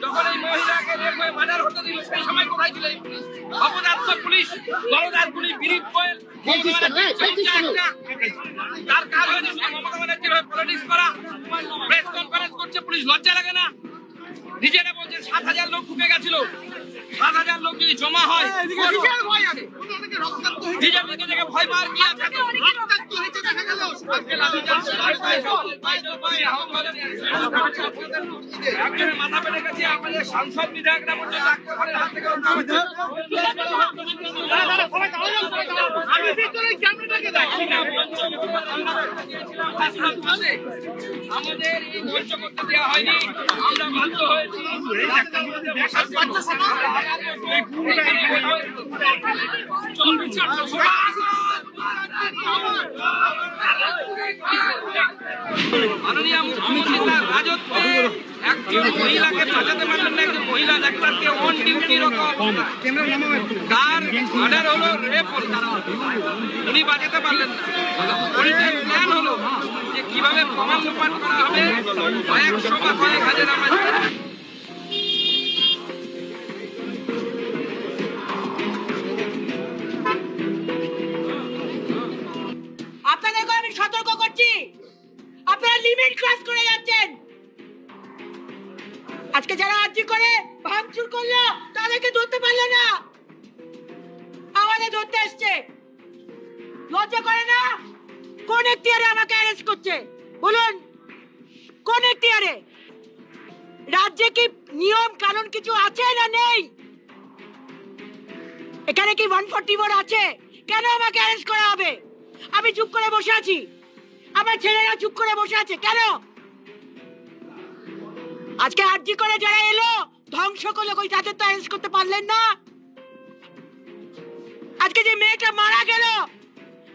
যখন এই মহিলাকে বাজার হতে দিল সেই সময় কোথায় ছিলেন? অপদার্থ পুলিশ, গলদার পুলিশ, বিরিপ কোয়েল, তার কাজ হয়েছে শুধু মমতা ব্যানার্জির হয়ে পলিটিক্স করা। প্রেস কনফারেন্স করছে পুলিশ, লজ্জা লাগে না? নিজেরা বলছেন 7,000 লোক ঢুকে গেছিল। 7,000 লোক যদি জমা হয় বিজেপিকে দেখে ভয় পাওয়ার কি আছে? মাথা পেটে গেছে আমাদের সাংসদ বিধায়করা পর্যন্ত হাত থেকে আমাদের এই মঞ্চ করতে দেওয়া হয়নি, আমরা বাধ্য হয়েছি। মাননীয় মুখ্যমন্ত্রী তার রাজত্বে একজন মহিলাকে বাঁচাতে পারলেন না, একজন মহিলা ডাক্তারকে অন ডিউটি তার অর্ডার হলো রেপ হলো, উনি বাঁচাতে পারলেন না। প্ল্যান হলো যে কিভাবে প্রমাণ লোপাট করা হবে, কয়েকশো বা কয়েক হাজার আমরা আপনাদেরকে আমি সতর্ক করছি, আপনারা লিমিট ক্রস করে যাচ্ছেন। আজকে যারা আর্জি করে ভাঙচুর করলো তাদেরকে ধরতে পারলো না, আমাদের ধরতে এসছে। লজ্জা করে না? কোন এখতিয়ারে আমাকে অ্যারেস্ট করছে বলুন? কোন এখতিয়ারে? রাজ্যে কি নিয়ম কানুন কিছু আছে না নেই? এখানে কি 144 আছে? কেন আমাকে অ্যারেস্ট করা হবে? আমি চুপ করে বসে আছি, আমার ছেলেরা চুপ করে বসে আছে কেন? আজকে আর্জি করে যারা এলো ধ্বংস করলো, কই তাদের তো অ্যারেস্ট করতে পারলেন না? আজকে যে মেয়েটা মারা গেল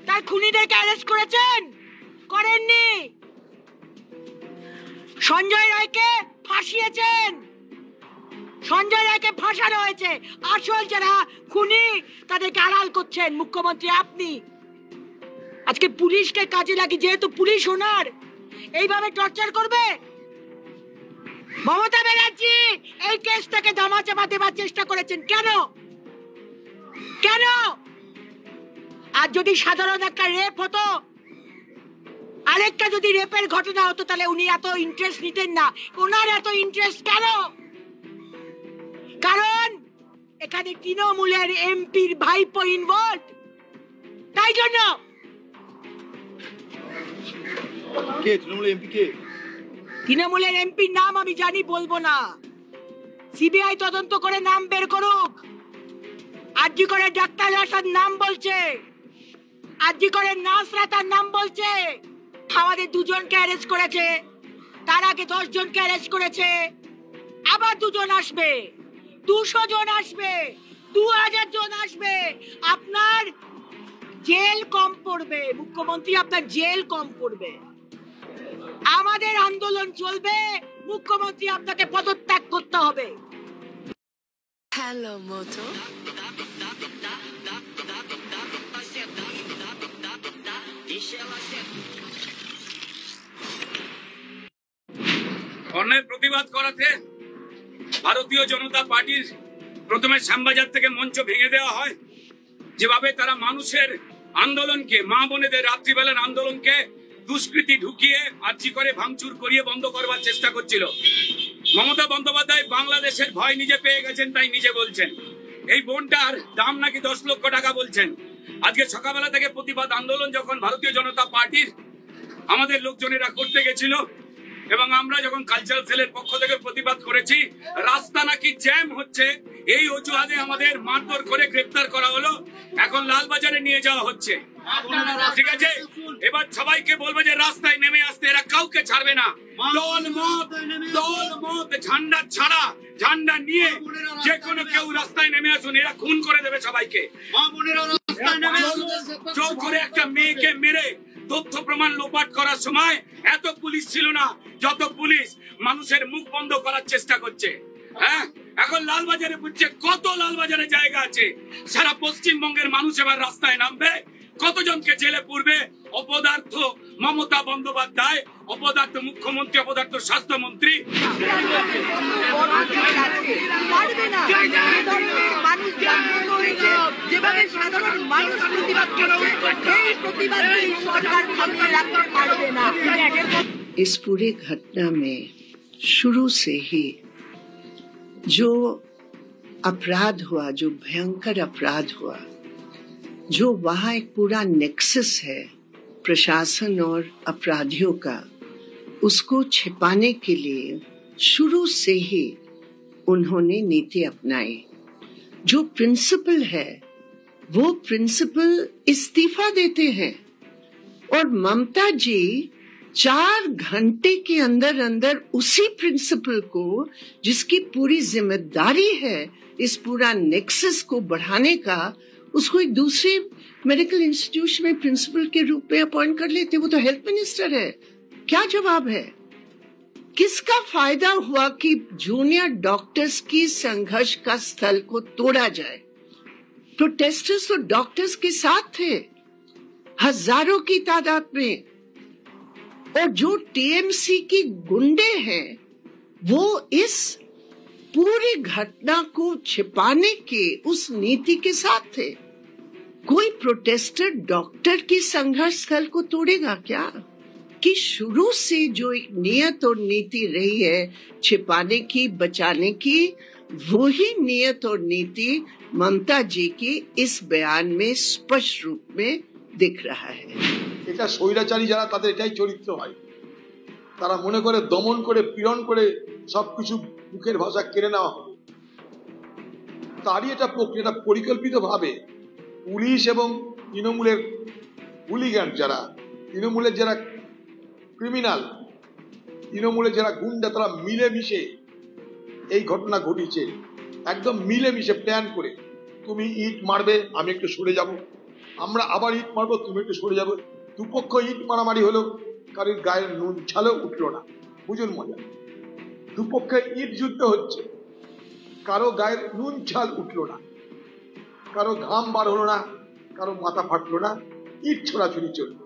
তার খুনিদেরকে অ্যারেস্ট করেছেন? করেননি। সঞ্জয় রায়কে ফাঁসিয়েছেন, সঞ্জয় রায়কে ফাঁসানো হয়েছে। আসল যারা খুনি তাদেরকে আড়াল করছেন মুখ্যমন্ত্রী আপনি। আজকে পুলিশকে কাজে লাগিয়ে, যেহেতু পুলিশ ওনার, এইভাবে টর্চার করবে? মমতা ব্যানার্জি এই কেসটাকে ধামাচাপা দেবার চেষ্টা করেছেন কেন? কেন? আর যদি সাধারণ একটা রেপ হতো, আরেকটা যদি রেপের ঘটনা হতো, তাহলে উনি এত ইন্টারেস্ট নিতেন না। ওনার এত ইন্টারেস্ট কেন? কারণ এখানে তৃণমূলের এমপির ভাইপো ইনভলভ, তাই জন্য তৃণমূলের এমপির নাম আমি জানি, বলবো না। সিবিআই তদন্ত করে নাম বের করুক। আরজি করে ডাক্তার আসার নাম বলছে, আরজি করে নার্সরা তার নাম বলছে। আমাদের 2 জনকে অ্যারেস্ট করেছে, তার আগে 10 জনকে অ্যারেস্ট করেছে, আবার 2 জন আসবে, 200 জন আসবে, 2000 জন আসবে। আপনার জেল কম পড়বে মুখ্যমন্ত্রী, আপনার জেল কম পড়বে। আমাদের আন্দোলন চলবে, মুখ্যমন্ত্রী আপনাকে পদত্যাগ করতে হবে। হ্যালো মোটো অন্যায় প্রতিবাদ করাতে ভারতীয় জনতা পার্টির প্রথমে শ্যামবাজার থেকে মঞ্চ ভেঙে দেওয়া হয়। যেভাবে তারা মানুষের আন্দোলনকে, মা বোনেদের রাত্রিবেলার আন্দোলনকে দুষ্কৃতি ঢুকিয়ে আর্জি করে ভাঙচুর করিয়ে বন্ধ করবার চেষ্টা করছিল। মমতা বন্দ্যোপাধ্যায় বাংলাদেশের ভয় নিজে পেয়ে গেছেন, তাই নিজে বলছেন এই বোনটার দাম নাকি 10 লক্ষ টাকা বলছেন। আজকে সকালবেলা থেকে প্রতিবাদ আন্দোলন যখন ভারতীয় জনতা পার্টির আমাদের লোকজনেরা করতে গেছিল এবং আমরা যখন কালচারাল সেলের পক্ষ থেকে প্রতিবাদ করেছি, রাস্তা নাকি জ্যাম হচ্ছে, এই অজুহাতে আমাদের মারধর করে গ্রেপ্তার করা হলো। এখন লালবাজারে নিয়ে যাওয়া হচ্ছে। ঠিক আছে, এবার সবাইকে বলবো যে রাস্তায় নেমে আসতে, এরা কাউকে ছাড়বে না। দল মত ঝান্ডা ছাড়া, ঝান্ডা নিয়ে যে কোনো কেউ রাস্তায় নেমে আসুন, এরা খুন করে দেবে সবাইকে। জোর করে একটা মেয়েকে মেরে তথ্য প্রমাণ লোপাট করার সময় এত পুলিশ ছিল না যত পুলিশ মানুষের মুখ বন্ধ করার চেষ্টা করছে। হ্যাঁ, এখন লালবাজারে বুঝছে কত লালবাজারে জায়গা আছে। সারা পশ্চিমবঙ্গের মানুষ এবার রাস্তায় নামবে, কতজনকে জেলে পুরবে। অপদার্থ মমতা বন্দ্যোপাধ্যায়, অপদার্থ মুখ্যমন্ত্রী, অপদার্থ স্বাস্থ্যমন্ত্রী। इस पूरी घटना में शुरू से ही जो अपराध हुआ, जो भयंकर अपराध हुआ, जो वहां एक पूरा नेक्सस है प्रशासन और अपराधियों का, उसको छिपाने के लिए शुरू से ही उन्होंने नीति अपनाई। जो प्रिंसिपल है वो प्रिंसिपल इस्तीफा देते हैं और ममता जी 4 घंटे के अंदर अंदर उसी प्रिंसिपल को, जिसकी पूरी जिम्मेदारी है इस पूरा नेक्सस को बढ़ाने का, उसको एक दूसरे मेडिकल इंस्टीट्यूशन में प्रिंसिपल के रूप में अपॉइंट कर लेते। वो तो हेल्थ मिनिस्टर है। क्या जवाब है? किसका फायदा हुआ कि जूनियर डॉक्टर्स की संघर्ष का स्थल को तोड़ा जाए? प्रोटेस्टर्स तो डॉक्टर्स के साथ थे, हजारों की तादाद में। और जो टीएमसी की गुंडे हैं वो इस पूरी घटना को छिपाने के उस नीति के साथ थे। कोई प्रोटेस्टर डॉक्टर की संघर्ष स्थल को तोड़ेगा क्या? कि शुरू से जो एक नियत और नीति रही है छिपाने की, बचाने की, वही नियत और नीति ममता जी की इस बयान में स्पष्ट रूप में दिख रहा है। এটা স্বৈরাচারী যারা, তাদের এটাই চরিত্র হয়। তারা মনে করে দমন করে, পীড়ন করে সবকিছু মুখের ভাষা কেড়ে নেওয়া হবে। তারই এটা প্রক্রিয়াটা পরিকল্পিতভাবে পুলিশ এবং তৃণমূলের হুলিগান, যারা তৃণমূলের যারা ক্রিমিনাল, তৃণমূলের যারা গুন্ডা, তারা মিলেমিশে এই ঘটনা ঘটিয়েছে। একদম মিলেমিশে প্ল্যান করে, তুমি ইট মারবে, আমি একটু সরে যাব, আমরা আবার ইট মারবো, তুমি একটু সরে যাবে। দুপক্ষ ইট মারামারি হলো, কারোর গায়ের নুন ছালেও উঠলো না। বুঝুন মজা, দুপক্ষে ইট যুদ্ধ হচ্ছে, কারো গায়ের নুন ছাল উঠলো না, কারো ঘাম বার হলো না, কারো মাথা ফাটলো না, ইট ছোড়াছুড়ি চললো।